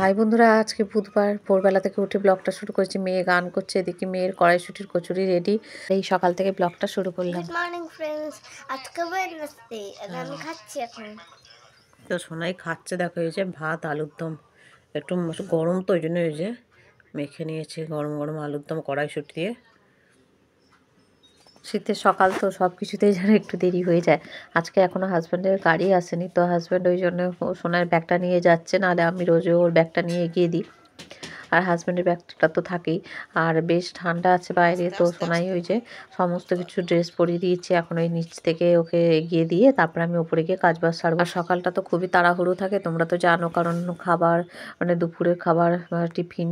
High বন্ধুরা, আজকে বুধবার ভোরবেলা থেকে উঠে ব্লগটা শুরু করেছি। মেয়ে গান করছে, এদিকে মেয়ের কড়াইশুঁটির কচুরি রেডি। এই সকাল থেকে ব্লগটা শুরু করলাম। গুড মর্নিং ফ্রেন্ডস, আজকে ওয়েডনেসডে আর আমি খাচ্ছি এখন। তো সোনাই খাচ্ছে, দেখো এই যে ভাত আলুর দম, একটু গরম তো ওই জন্য এই যে মেখে নিয়েছি গরম গরম আলুর দম কড়াইশুঁটি দিয়ে। শীতের সকাল তো সব কিছুতেই যেন একটু দেরি হয়ে যায়। আজকে এখনও হাজব্যান্ডের গাড়ি আসেনি, তো হাজব্যান্ড ওই জন্য সোনার ব্যাগটা নিয়ে যাচ্ছে, নাহলে আমি রোজ ওর ব্যাগটা নিয়ে এগিয়ে দিই। আর হাজব্যান্ডের ব্যাগটা তো থাকেই। আর বেশ ঠান্ডা আছে বাইরে, তো সোনাই ওই যে সমস্ত কিছু ড্রেস পরিয়ে দিয়েছি। এখন ওই নিচ থেকে ওকে এগিয়ে দিয়ে তারপরে আমি ওপরে গিয়ে কাজবাজ সারবো। আর সকালটা তো খুবই তাড়াহুড়ো থাকে, তোমরা তো জানো, কারণ খাবার মানে দুপুরের খাবার, টিফিন,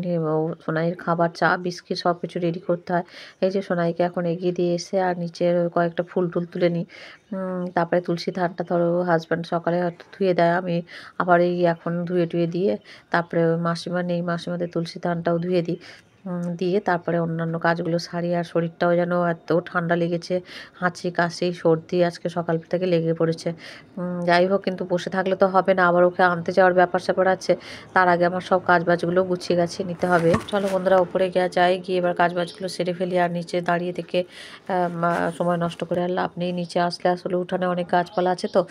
সোনাইয়ের খাবার, চা বিস্কিট সব কিছু রেডি করতে হয়। এই যে সোনাইকে এখন এগিয়ে দিয়ে এসে আর নিচের কয়েকটা ফুল টুল তুলে নিই। তারপরে তুলসী থানটা ধরো হাজব্যান্ড সকালে হয়তো ধুয়ে দেয়, আমি আবার এই এখন ধুয়ে টুয়ে দিয়ে তারপরে মাসিমা নেই, মাসিমাদের তুলসী থানটাও ধুয়ে দিই। দিয়ে তারপরে অন্যান্য কাজগুলো সারি। আর শরীরটাও যেন এত ঠান্ডা লেগেছে, হাঁচি কাশি সর্দি আজকে সকাল থেকে লেগে পড়েছে। যাই হোক, কিন্তু বসে থাকলে তো হবে না, আবার ওকে আনতে যাওয়ার ব্যাপার স্যাপার আছে। তার আগে আমার সব কাজবাজগুলো গুছিয়ে গাছিয়ে নিতে হবে। চলো বন্ধুরা, ওপরে যাই, গিয়ে এবার কাজবাজগুলো সেরে ফেলি। আর নিচে দাঁড়িয়ে থেকে সময় নষ্ট করে আর লাভ নেই। নিচে আসলে আসলে উঠানে অনেক গাছপালা আছে, তো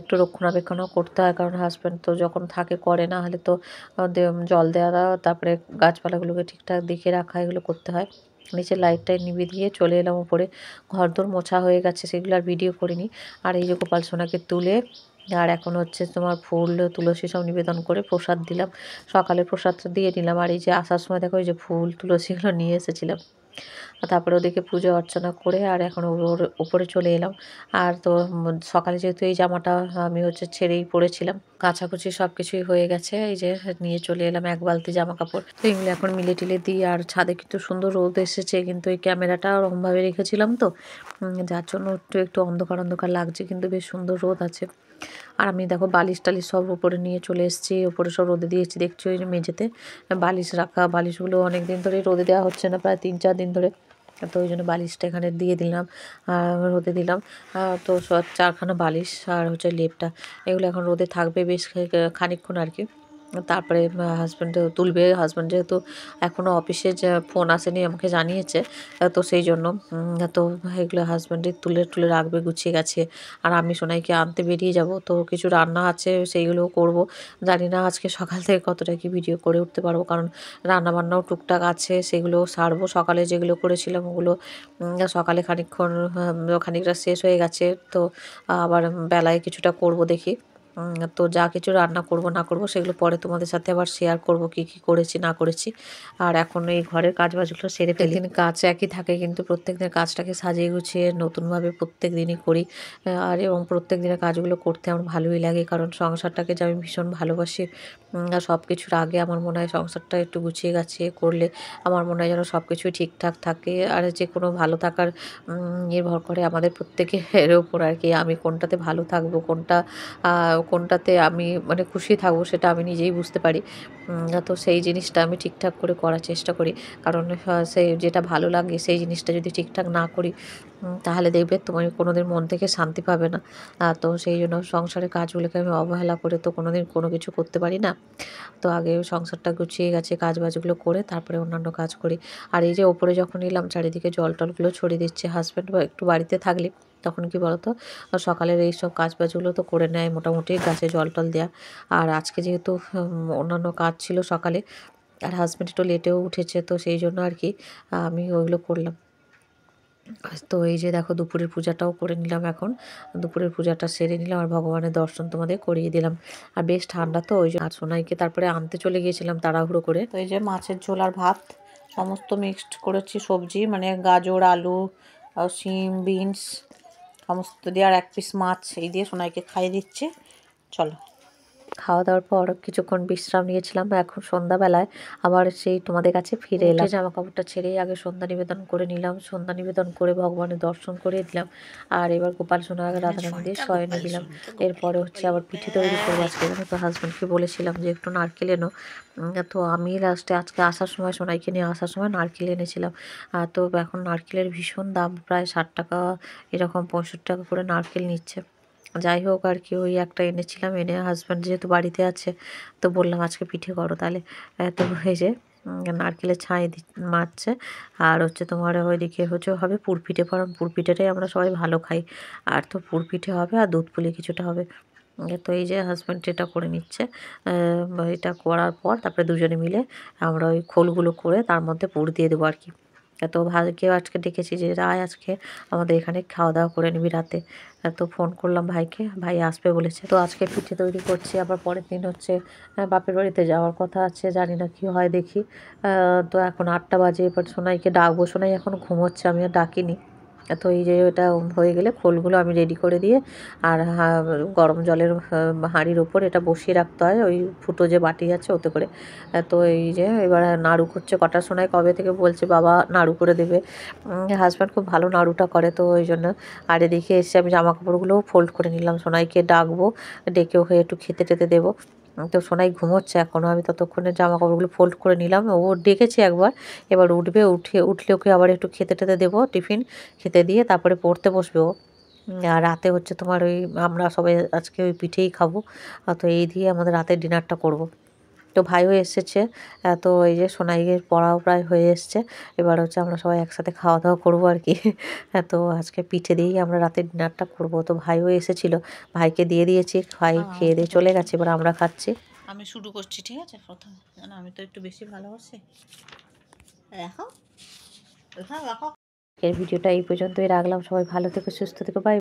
একটু রক্ষণাবেক্ষণও করতে হয়, কারণ হাজব্যান্ড তো যখন থাকে করে, না হলে তো জল দেওয়া, তারপরে গাছপালাগুলোকে ঠিকঠাক দেখে রাখা, এগুলো করতে হয়। নিচে লাইটটাই নিভিয়ে দিয়ে চলে এলাম উপরে। ঘরদোর মোছা হয়ে গেছে, সেগুলো আর ভিডিও করিনি। আর এই যে গোপাল সোনাকে তুলে আর এখন হচ্ছে তোমার ফুল তুলসী সব নিবেদন করে প্রসাদ দিলাম। সকালে প্রসাদটা দিয়ে নিলাম। আর এই যে আসার সময় দেখো এই যে ফুল তুলসীগুলো নিয়ে এসেছিলাম। তারপরে ওদিকে পুজো অর্চনা করে আর এখন ওর উপরে চলে এলাম। আর তো সকালে যেহেতু এই জামাটা আমি হচ্ছে ছেড়েই পড়েছিলাম, কাচাকুচি সব কিছুই হয়ে গেছে। এই যে নিয়ে চলে এলাম এক বালতি জামা কাপড়, তো এগুলো এখন মিলে টিলে দিই। আর ছাদে কিন্তু সুন্দর রোদ এসেছে, কিন্তু এই ক্যামেরাটা ওরকমভাবে রেখেছিলাম তো যার জন্য একটু একটু অন্ধকার অন্ধকার লাগছে, কিন্তু বেশ সুন্দর রোদ আছে। আর আমি দেখো বালিশ টালিশ সব উপরে নিয়ে চলে এসেছি, উপরে সব রোদে দিয়েছি। দেখছি ওই যে মেঝেতে বালিশ রাখা, বালিশগুলো অনেক দিন ধরে রোদে দেওয়া হচ্ছে না, প্রায় 3-4 দিন ধরে। তো ওই জন্য বালিশটা এখানে দিয়ে দিলাম, রোদে দিলাম। তো 4খানা বালিশ আর হচ্ছে লেপটা, এগুলো এখন রোদে থাকবে বেশ খানিকক্ষণ আর কি। তারপরে হাজব্যান্ড তুলবে। হাজব্যান্ড যেহেতু এখনও অফিসে যে ফোন আসেনি আমাকে জানিয়েছে, তো সেই জন্য তো এগুলো হাজব্যান্ডে তুলে তুলে রাখবে গুছিয়ে গেছে। আর আমি সোনাইকে আনতে বেরিয়ে যাব, তো কিছু রান্না আছে সেইগুলোও করব। জানি না আজকে সকাল থেকে কতটা কি ভিডিও করে উঠতে পারবো, কারণ রান্নাবান্নাও টুকটাক আছে, সেগুলো সারবো। সকালে যেগুলো করেছিলাম ওগুলো সকালে খানিকক্ষণ খানিকটা শেষ হয়ে গেছে, তো আবার বেলায় কিছুটা করব দেখি। তো যা কিছু রান্না করব না করব সেগুলো পরে তোমাদের সাথে আবার শেয়ার করব, কি কি করেছি না করেছি। আর এখন এই ঘরের কাজবাজগুলো সেরে ফেলি। প্রত্যেকদিন কাজ একই থাকে, কিন্তু প্রত্যেকদিনের কাজটাকে সাজিয়ে গুছিয়ে নতুনভাবে প্রত্যেক দিনই করি। আর এবং প্রত্যেক দিনের কাজগুলো করতে আমার ভালোই লাগে, কারণ সংসারটাকে যে আমি ভীষণ ভালোবাসি। আর সব কিছুর আগে আমার মনে হয় সংসারটা একটু গুছিয়ে গাছিয়ে করলে আমার মনে হয় যেন সব কিছুই ঠিকঠাক থাকে। আর যে কোনো ভালো থাকার নির্ভর করে আমাদের প্রত্যেকের ওপর আর কি। আমি কোনটাতে ভালো থাকবো, কোনটাতে আমি মানে খুশি থাকবো, সেটা আমি নিজেই বুঝতে পারি। তো সেই জিনিসটা আমি ঠিকঠাক করে করার চেষ্টা করি, কারণ সেই যেটা ভালো লাগে সেই জিনিসটা যদি ঠিকঠাক না করি তাহলে দেখবে তুমি কোনোদিন মন থেকে শান্তি পাবে না। তো সেই জন্য সংসারের কাজগুলোকে আমি অবহেলা করে তো কোনোদিন কোনো কিছু করতে পারি না। তো আগে সংসারটা গুছিয়ে গেছে, কাজবাজগুলো করে তারপরে অন্যান্য কাজ করি। আর এই যে ওপরে যখন এলাম চারিদিকে জল টলগুলো ছড়িয়ে দিচ্ছে। হাজব্যান্ড একটু বাড়িতে থাকলে তখন কি বলতো, সকালের এই সব কাজবাজগুলো তো করে নেয় মোটামুটি, গাছে জল টল দেওয়া। আর আজকে যেহেতু অন্যান্য কাজ ছিল সকালে, আর হাজব্যান্ড একটু লেটেও উঠেছে, তো সেই জন্য আর কি আমি ওইগুলো করলাম। তো এই যে দেখো দুপুরের পূজাটাও করে নিলাম এখন। দুপুরের পূজাটা সেরে নিলাম আর ভগবানের দর্শন তোমাদের করিয়ে দিলাম। আর বেশ ঠান্ডা, তো ওই যে আর সোনাইকে তারপরে আনতে চলে গিয়েছিলাম তাড়াহুড়ো করে। তো এই যে মাছের ঝোল আর ভাত সমস্ত মিক্সড করেছি, সবজি মানে গাজর আলু শিম বিনস সমস্ত দিয়ে আর 1 পিস মাছ, এই দিয়ে সোনাইকে খাইয়ে দিচ্ছি। চলো, খাওয়া দাওয়ার পর কিছুক্ষণ বিশ্রাম নিয়েছিলাম। এখন সন্ধ্যাবেলায় আবার সেই তোমাদের কাছে ফিরে এলাম। জামা কাপড়টা ছেড়েই আগে সন্ধ্যা নিবেদন করে নিলাম, সন্ধ্যা নিবেদন করে ভগবানের দর্শন করে দিলাম। আর এবার গোপাল সোনা রাধারানী দিয়ে শয়নে দিলাম। এরপরে হচ্ছে আবার পিঠে তৈরি করবো আজকে। তো হাজব্যান্ডকে বলেছিলাম যে একটু নারকেল এনো, তো আমি লাস্টে আজকে আসার সময় সোনাইকে নিয়ে আসার সময় নারকেল এনেছিলাম। তো এখন নারকেলের ভীষণ দাম, প্রায় 60 টাকা এরকম 65 টাকা করে নারকেল নিচ্ছে। যাই হোক আর কি, ওই একটা এনেছিলাম, এনে হাজব্যান্ড যেহেতু বাড়িতে আছে তো বললাম আজকে পিঠে করো তাহলে। তো এই যে নারকেলের ছাই মারছে। আর হচ্ছে তোমার ওইদিকে হচ্ছে হবে পুরপিঠে, কারণ পুরপিঠেটাই আমরা সবাই ভালো খাই। আর তো পুরপিঠে হবে আর দুধ পুলি কিছুটা হবে। তো এই যে হাজব্যান্ড এটা করে নিচ্ছে। এটা করার পর তারপরে দুজনে মিলে আমরা ওই খোলগুলো করে তার মধ্যে পুর দিয়ে দেবো আর কি। তো ভাইকেও আজকে ডেকেছি যে আয় আজকে আমাদের এখানে খাওয়া দাওয়া করে নিবি রাতে। তো ফোন করলাম ভাইকে, ভাই আসবে বলেছে। তো আজকে পিঠে তৈরি করছি, আবার পরের দিন হচ্ছে বাপের বাড়িতে যাওয়ার কথা আছে, জানি না কি হয় দেখি। তো এখন 8টা বাজে, এবার সোনাইকে ডাকবো, সোনাই এখন ঘুমোচ্ছে, আমি আর ডাকিনি। তো এই যে ওটা হয়ে গেলে খোলগুলো আমি রেডি করে দিয়ে আর গরম জলের হাঁড়ির ওপর এটা বসিয়ে রাখতে হয়, ওই ফুটো যে বাটি আছে ওতে করে। তো এই যে এবার নাড়ু করছে, কটার সময় কবে থেকে বলছে বাবা নাড়ু করে দেবে। হাজব্যান্ড খুব ভালো নাড়ুটা করে, তো ওই জন্য। আর এদিকে এসে আমি জামা কাপড়গুলোও ফোল্ড করে নিলাম, সোনাইকে ডাকবো, ডেকে ওকে একটু খেতে টেতে দেবো। তো সোনাই ঘুমোচ্ছে এখনও, আমি ততক্ষণে জামা কাপড়গুলো ফোল্ড করে নিলাম। ও ডেকেছে একবার, এবার উঠবে, উঠলে ওকে আবার একটু খেতে টেতে দেবো, টিফিন খেতে দিয়ে তারপরে পড়তে বসবে ও। আর রাতে হচ্ছে তোমার ওই আমরা সবাই আজকে ওই পিঠেই খাবো। তো এই দিয়ে আমাদের রাতের ডিনারটা করব। তো ভাইও এসেছে। তো এই যে সোনাইয়ের পড়াও প্রায় হয়ে এসছে, এবার হচ্ছে আমরা সবাই একসাথে খাওয়া দাওয়া করবো আর কি। তো আজকে পিঠে দিয়েই আমরা রাতের ডিনারটা করব। তো ভাইও এসেছিলো, ভাইকে দিয়ে দিয়েছি, ভাই খেয়ে দিয়ে চলে গেছে, এবার আমরা খাচ্ছি। আমি শুরু করছি, ঠিক আছে? প্রথমে না, আমি তো একটু বেশি ভালোবাসি। দেখো, দেখো, দেখো। এর ভিডিওটা এই পর্যন্তই রাখলাম, সবাই ভালো থেকো, সুস্থ থেকো, বাই।